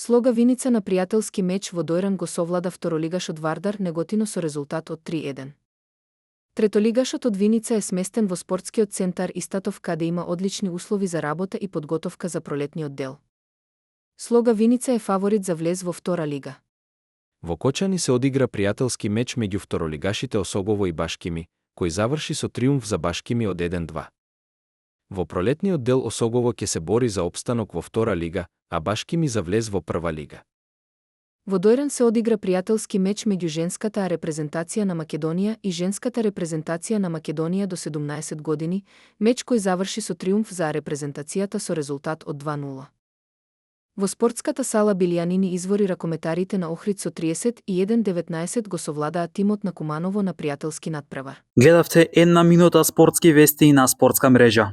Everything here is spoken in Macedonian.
Слога Виница на пријателски меч во Дојран го совлада второлигашот Вардар Неготино со резултат од 3:1. Третолигашот од Виница е сместен во спортскиот центар Истатов каде има одлични услови за работа и подготовка за пролетниот дел. Слога Виница е фаворит за влез во втора лига. Во Кочани се одигра пријателски меч меѓу второлигашите Осогово и Башкими, кој заврши со триумф за Башкими од 1:2. Во пролетниот дел Осогово ќе се бори за опстанок во втора лига, а Башкими за влез во прва лига. Во Дојран се одигра пријателски меч меѓу женската репрезентација на Македонија и женската репрезентација на Македонија до 17 години, меч кој заврши со триумф за репрезентацијата со резултат од 2:0. Во спортската сала Билјанини извори ракометарите на Охрид со 31-19 го совладаа тимот на Куманово на пријателски надпревар. Гледавте една минута спортски вести на спортска мрежа.